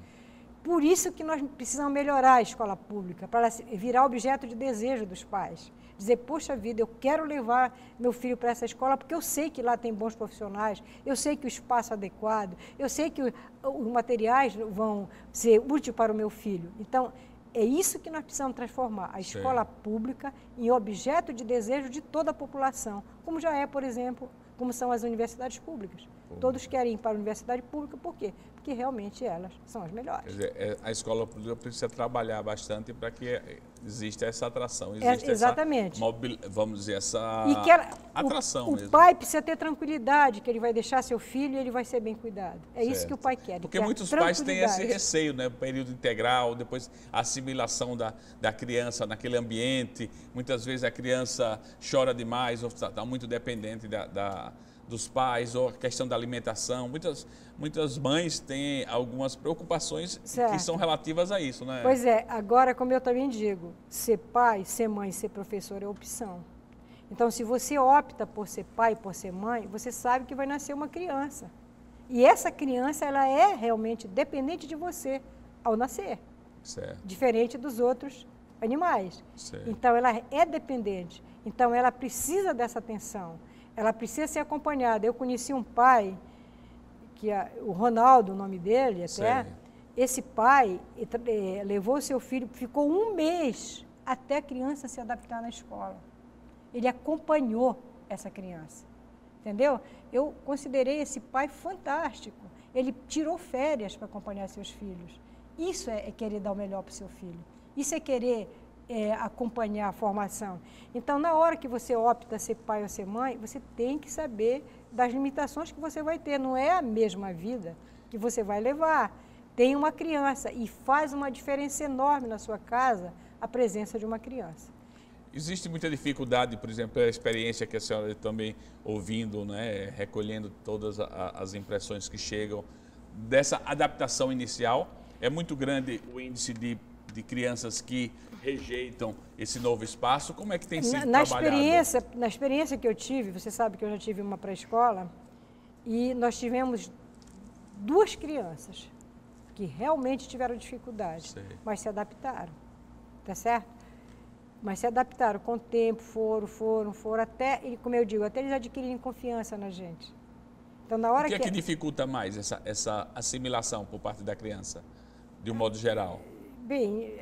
Por isso que nós precisamos melhorar a escola pública, para ela virar objeto de desejo dos pais. Dizer, poxa vida, eu quero levar meu filho para essa escola porque eu sei que lá tem bons profissionais, eu sei que o espaço é adequado, eu sei que os materiais vão ser úteis para o meu filho. Então, é isso que nós precisamos transformar, a escola pública em objeto de desejo de toda a população, como já é, por exemplo, como são as universidades públicas. Todos querem ir para a universidade pública, por quê? Porque realmente elas são as melhores. Quer dizer, a escola pública precisa trabalhar bastante para que exista essa atração, exatamente. Vamos dizer, essa atração mesmo. O pai precisa ter tranquilidade, que ele vai deixar seu filho e ele vai ser bem cuidado. É isso que o pai quer. Porque muitos pais têm esse receio, né? Período integral, depois a assimilação da criança naquele ambiente. Muitas vezes a criança chora demais ou está muito dependente dos pais, ou a questão da alimentação. Muitas mães têm algumas preocupações que são relativas a isso, né? Pois é, agora, como eu também digo, ser pai, ser mãe, ser professor é opção. Então, se você opta por ser pai, por ser mãe, você sabe que vai nascer uma criança. E essa criança, ela é realmente dependente de você ao nascer. Certo. Diferente dos outros animais. Certo. Então, ela é dependente. Então, ela precisa dessa atenção. Ela precisa ser acompanhada. Eu conheci um pai, o Ronaldo, o nome dele até, esse pai levou seu filho, ficou 1 mês até a criança se adaptar na escola. Ele acompanhou essa criança, entendeu? Eu considerei esse pai fantástico. Ele tirou férias para acompanhar seus filhos. Isso é querer dar o melhor para o seu filho. Isso é querer acompanhar a formação. Então, na hora que você opta ser pai ou ser mãe, você tem que saber das limitações que você vai ter. Não é a mesma vida que você vai levar. Tem uma criança e faz uma diferença enorme na sua casa a presença de uma criança. Existe muita dificuldade, por exemplo, pela experiência que a senhora também ouvindo, né, recolhendo todas as impressões que chegam, dessa adaptação inicial. É muito grande o índice de crianças que rejeitam esse novo espaço. Como é que tem sido trabalhado? Na experiência que eu tive, você sabe que eu já tive uma pré-escola, e nós tivemos 2 crianças que realmente tiveram dificuldade, mas se adaptaram, tá certo? Mas se adaptaram com o tempo, foram, até, como eu digo, até eles adquirirem confiança na gente. Então, na hora o que é que dificulta mais essa assimilação por parte da criança, de um modo geral? Bem,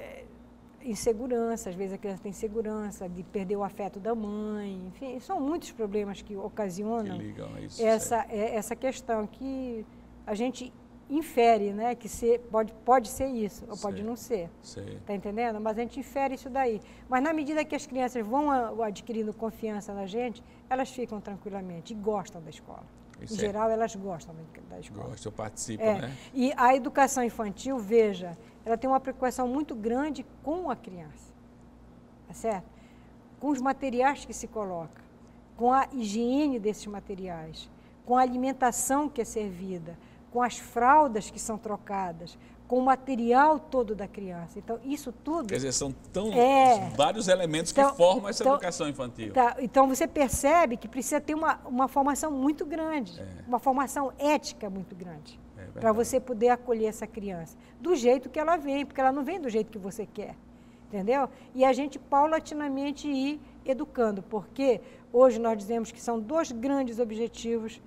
insegurança, às vezes a criança tem insegurança de perder o afeto da mãe, enfim, são muitos problemas que ocasionam essa questão que a gente infere, né, que pode ser isso, ou pode não ser, tá entendendo? Mas a gente infere isso daí. Mas na medida que as crianças vão adquirindo confiança na gente, elas ficam tranquilamente e gostam da escola. Em geral, elas gostam da escola. Gostam, participam, né? E a educação infantil, veja, ela tem uma preocupação muito grande com a criança, tá certo? Com os materiais que se coloca, com a higiene desses materiais, com a alimentação que é servida, com as fraldas que são trocadas, com o material todo da criança. Então, isso tudo... Quer dizer, são vários elementos que formam essa educação infantil. Então, você percebe que precisa ter uma formação muito grande, uma formação ética muito grande, para você poder acolher essa criança, do jeito que ela vem, porque ela não vem do jeito que você quer, entendeu? E a gente, paulatinamente, ir educando, porque hoje nós dizemos que são 2 grandes objetivos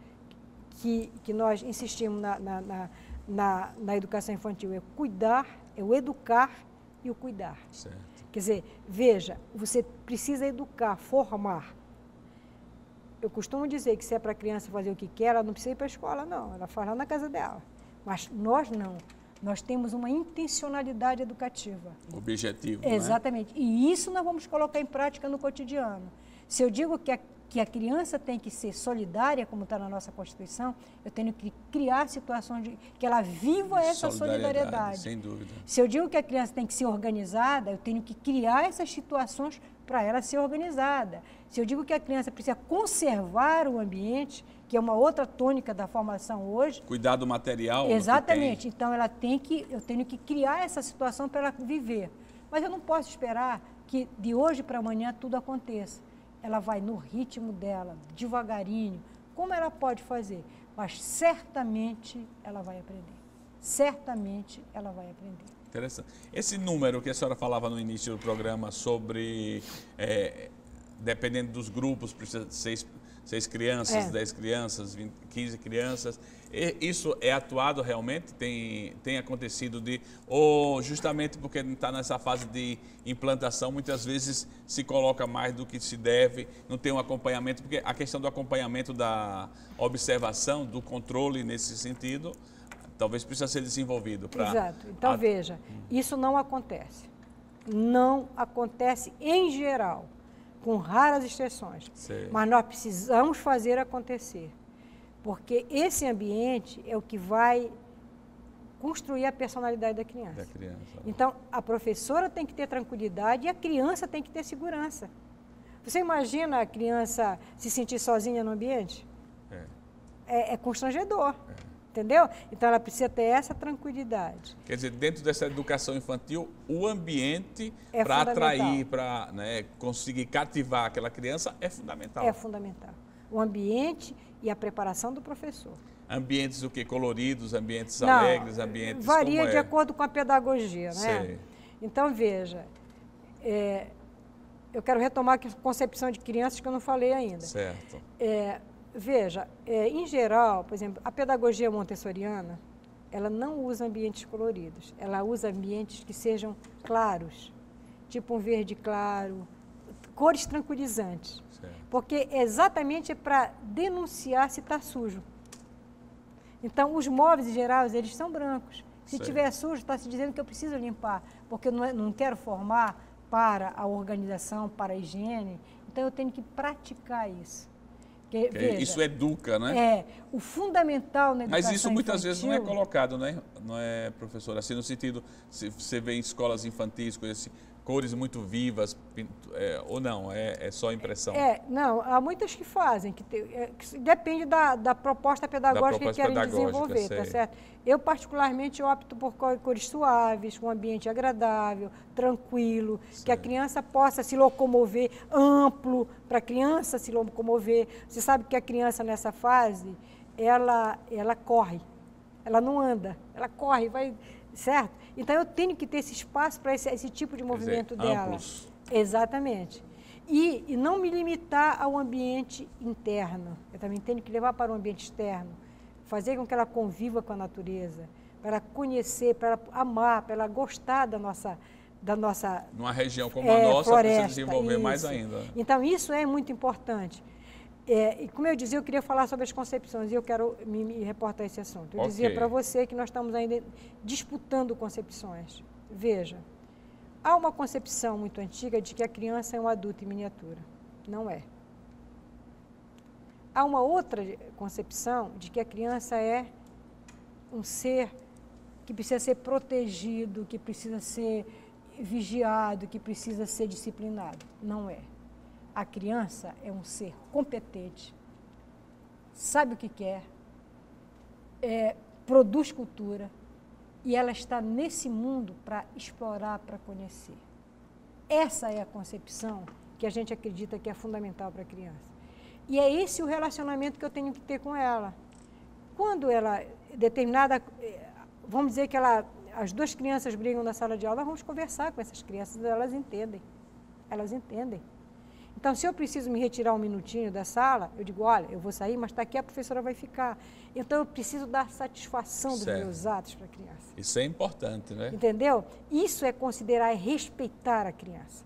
que nós insistimos na educação infantil, é o educar e o cuidar. Certo. Quer dizer, veja, você precisa educar, formar. Eu costumo dizer que se é para a criança fazer o que quer, ela não precisa ir para a escola, não, ela faz lá na casa dela. Mas nós não, nós temos uma intencionalidade educativa. Objetivo, exatamente. E isso nós vamos colocar em prática no cotidiano. Se eu digo que que a criança tem que ser solidária, como está na nossa Constituição, eu tenho que criar situações de que ela viva essa solidariedade. Sem dúvida. Se eu digo que a criança tem que ser organizada, eu tenho que criar essas situações para ela ser organizada. Se eu digo que a criança precisa conservar o ambiente, que é uma outra tônica da formação hoje. Cuidar do material. Exatamente. Então, eu tenho que criar essa situação para ela viver. Mas eu não posso esperar que de hoje para amanhã tudo aconteça. Ela vai no ritmo dela, devagarinho, como ela pode fazer, mas certamente ela vai aprender. Certamente ela vai aprender. Interessante. Esse número que a senhora falava no início do programa sobre, dependendo dos grupos, precisa de 6 crianças, 10 crianças, 20, 15 crianças. Isso é atuado realmente? Tem acontecido ou justamente porque está nessa fase de implantação, muitas vezes se coloca mais do que se deve, não tem um acompanhamento, porque a questão do acompanhamento, da observação, do controle nesse sentido, talvez precisa ser desenvolvido. Exato. Então, veja, isso não acontece. Não acontece em geral, com raras exceções. Sei. Mas nós precisamos fazer acontecer. Porque esse ambiente é o que vai construir a personalidade da criança. Então, a professora tem que ter tranquilidade e a criança tem que ter segurança. Você imagina a criança se sentir sozinha no ambiente? É constrangedor. Entendeu? Então, ela precisa ter essa tranquilidade. Quer dizer, dentro dessa educação infantil, o ambiente para atrair, para conseguir cativar aquela criança é fundamental. É fundamental. O ambiente e a preparação do professor. Ambientes o quê? Coloridos, ambientes alegres, ambientes varia como de acordo com a pedagogia, né? Sei. Então, veja, eu quero retomar a concepção de crianças que eu não falei ainda. Certo. Veja, em geral, por exemplo, a pedagogia montessoriana, ela não usa ambientes coloridos, ela usa ambientes que sejam claros, tipo um verde claro, cores tranquilizantes. Certo. Porque exatamente é para denunciar se está sujo. Então, os móveis em geral, eles são brancos. Se estiver sujo, está se dizendo que eu preciso limpar, porque eu não quero formar para a organização, para a higiene. Então, eu tenho que praticar isso. Veja, isso educa, né? O fundamental na educação Mas isso muitas infantil, vezes não é colocado, né? Não é, professora? Assim, no sentido, se você vê em escolas infantis, coisas assim, cores muito vivas, ou não, é só impressão? Não, há muitas que fazem, que depende da proposta pedagógica que querem desenvolver, tá certo? Eu, particularmente, opto por cores suaves, com um ambiente agradável, tranquilo, que a criança possa se locomover, amplo, para a criança se locomover. Você sabe que a criança, nessa fase, ela corre, ela não anda, ela corre, vai... Certo? Então, eu tenho que ter esse espaço para esse tipo de movimento dela. Amplos. Exatamente. E não me limitar ao ambiente interno. Eu também tenho que levar para o ambiente externo. Fazer com que ela conviva com a natureza, para ela conhecer, para ela amar, para ela gostar da nossa... Numa região como a nossa, floresta, precisa desenvolver mais ainda. Então, isso é muito importante. E como eu dizia, eu queria falar sobre as concepções e eu quero me reportar esse assunto. Eu dizia para você que nós estamos ainda disputando concepções. Veja, há uma concepção muito antiga de que a criança é um adulto em miniatura. Não é. Há uma outra concepção de que a criança é um ser que precisa ser protegido, que precisa ser vigiado, que precisa ser disciplinado. Não é. A criança é um ser competente, sabe o que quer, produz cultura e ela está nesse mundo para explorar, para conhecer. Essa é a concepção que a gente acredita que é fundamental para a criança. E é esse o relacionamento que eu tenho que ter com ela. Quando ela, determinada, vamos dizer que as duas crianças brigam na sala de aula, nós vamos conversar com essas crianças, elas entendem. Elas entendem. Então, se eu preciso me retirar um minutinho da sala, eu digo, olha, eu vou sair, mas está aqui, a professora vai ficar. Então, eu preciso dar satisfação dos meus atos para a criança. Isso é importante, né? Entendeu? Isso é considerar e respeitar a criança.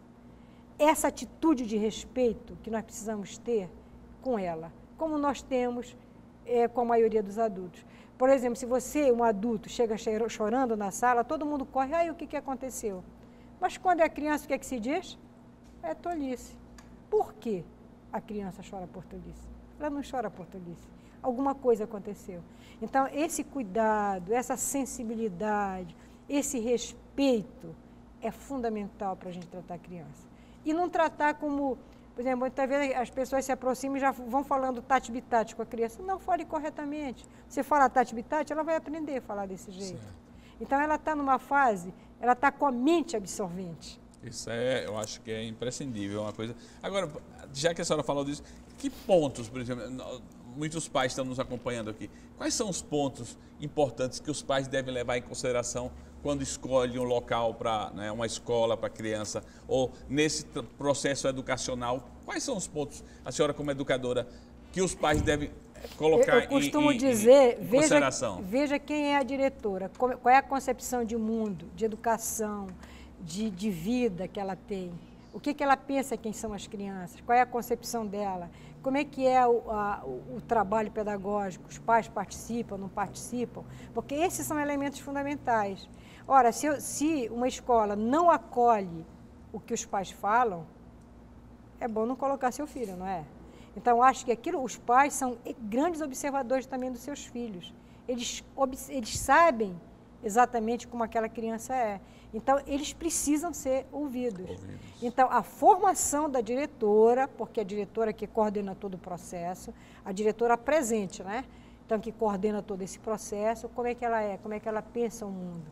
Essa atitude de respeito que nós precisamos ter com ela, como nós temos com a maioria dos adultos. Por exemplo, se você, um adulto, chega chorando na sala, todo mundo corre, aí o que aconteceu? Mas quando é criança, o que é que se diz? É tolice. Por quê? a criança chora por tolice. Ela não chora por tolice. Alguma coisa aconteceu. Então, esse cuidado, essa sensibilidade, esse respeito é fundamental para a gente tratar a criança. E não tratar como, por exemplo, muitas vezes as pessoas se aproximam e já vão falando tati-bitati com a criança. Não, fale corretamente. Você fala tati-bitati, ela vai aprender a falar desse jeito. Certo. Então, ela está numa fase, ela está com a mente absorvente. Isso eu acho que é imprescindível, uma coisa. Agora, já que a senhora falou disso, que pontos, por exemplo, muitos pais estão nos acompanhando aqui, quais são os pontos importantes que os pais devem levar em consideração quando escolhem um local para, né, uma escola para criança, ou nesse processo educacional, quais são os pontos, a senhora como educadora, que os pais devem colocar eu costumo dizer, em consideração? Veja quem é a diretora, qual é a concepção de mundo, de educação, de vida que ela tem, o que ela pensa quem são as crianças, qual é a concepção dela, como é que é o trabalho pedagógico, os pais participam, não participam, porque esses são elementos fundamentais. Ora, se uma escola não acolhe o que os pais falam, é bom não colocar seu filho, não é? Então, acho que os pais são grandes observadores também dos seus filhos. Eles sabem exatamente como aquela criança é. Então, eles precisam ser ouvidos. Então, a formação da diretora, porque a diretora que coordena todo o processo, a diretora presente, né? Então, que coordena todo esse processo, como é que ela é, como é que ela pensa o mundo,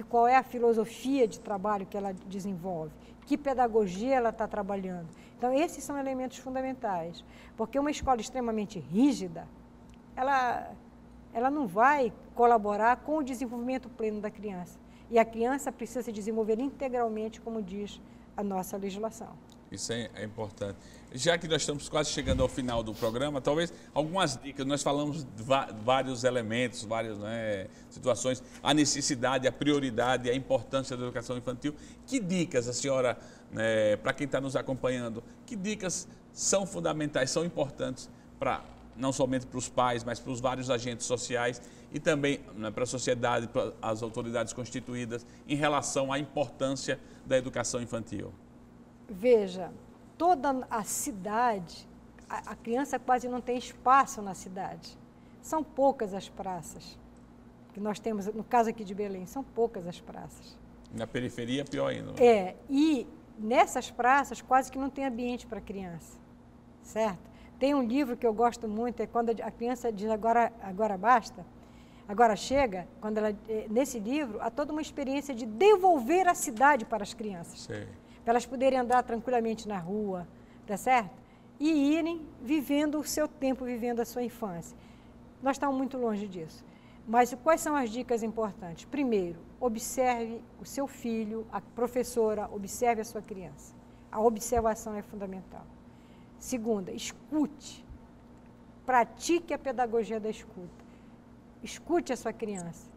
qual é a filosofia de trabalho que ela desenvolve, que pedagogia ela está trabalhando. Então, esses são elementos fundamentais, porque uma escola extremamente rígida, ela não vai colaborar com o desenvolvimento pleno da criança. E a criança precisa se desenvolver integralmente, como diz a nossa legislação. Isso é importante. Já que nós estamos quase chegando ao final do programa, talvez algumas dicas, nós falamos de vários elementos, várias, né, situações, a necessidade, a prioridade, a importância da educação infantil. Que dicas a senhora, né, para quem está nos acompanhando, que dicas são fundamentais, são importantes para não somente para os pais, mas para os vários agentes sociais e também, né, para a sociedade, para as autoridades constituídas, em relação à importância da educação infantil? Veja, toda a cidade, a criança quase não tem espaço na cidade. São poucas as praças que nós temos, no caso aqui de Belém, são poucas as praças. Na periferia, pior ainda. E nessas praças quase que não tem ambiente para criança, certo? Tem um livro que eu gosto muito, é quando a criança diz agora basta, agora chega, quando nesse livro há toda uma experiência de devolver a cidade para as crianças. Sim. Para elas poderem andar tranquilamente na rua, tá certo? E irem vivendo o seu tempo, vivendo a sua infância. Nós estamos muito longe disso. Mas quais são as dicas importantes? Primeiro, observe o seu filho, a professora, observe a sua criança. A observação é fundamental. Segunda, escute. Pratique a pedagogia da escuta. Escute a sua criança.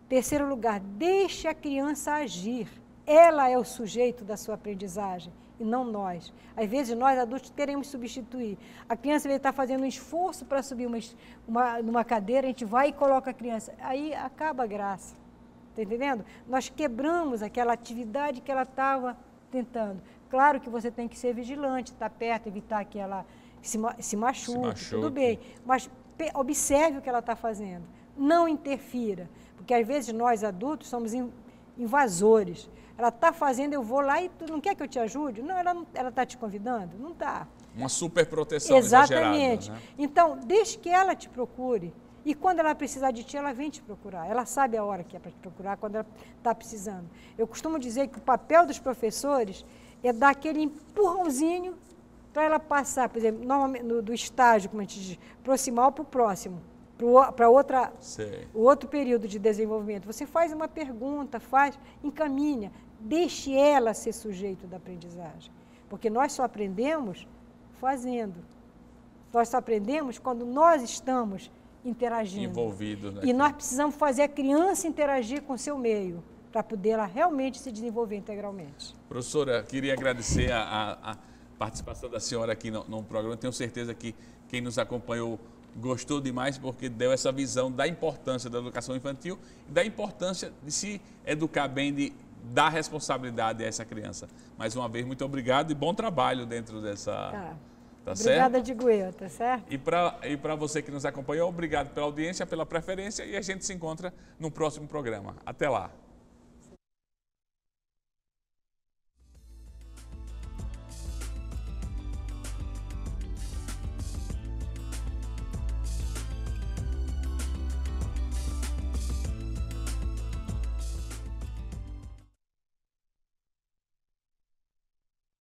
Terceiro lugar, deixe a criança agir. Ela é o sujeito da sua aprendizagem e não nós. Às vezes nós adultos queremos substituir. A criança vai estar fazendo um esforço para subir numa cadeira, a gente vai e coloca a criança. Aí acaba a graça. Está entendendo? Nós quebramos aquela atividade que ela estava tentando. Claro que você tem que ser vigilante, estar perto, evitar que ela se machuque, tudo bem. Mas observe o que ela está fazendo. Não interfira. Porque às vezes nós adultos somos invasores. Ela está fazendo, eu vou lá e tu não quer que eu te ajude? Não, ela está te convidando? Não está. Uma super proteção exatamente. Exagerada, né? Então, deixe que ela te procure. E quando ela precisar de ti, ela vem te procurar. Ela sabe a hora que é para te procurar, quando ela está precisando. Eu costumo dizer que o papel dos professores é dar aquele empurrãozinho para ela passar, por exemplo, normalmente do estágio, como a gente diz, proximal para o próximo, para o outro período de desenvolvimento. Você faz uma pergunta, encaminha, deixe ela ser sujeito da aprendizagem. Porque nós só aprendemos fazendo. Nós só aprendemos quando nós estamos interagindo. Envolvidos, né? E nós precisamos fazer a criança interagir com o seu meio, para poder ela realmente se desenvolver integralmente. Professora, queria agradecer a participação da senhora aqui no programa. Tenho certeza que quem nos acompanhou gostou demais, porque deu essa visão da importância da educação infantil e da importância de se educar bem, de dar responsabilidade a essa criança. Mais uma vez, muito obrigado e bom trabalho dentro dessa... Tá Obrigada, certo? digo eu, tá certo? E para você que nos acompanhou, obrigado pela audiência, pela preferência e a gente se encontra no próximo programa. Até lá!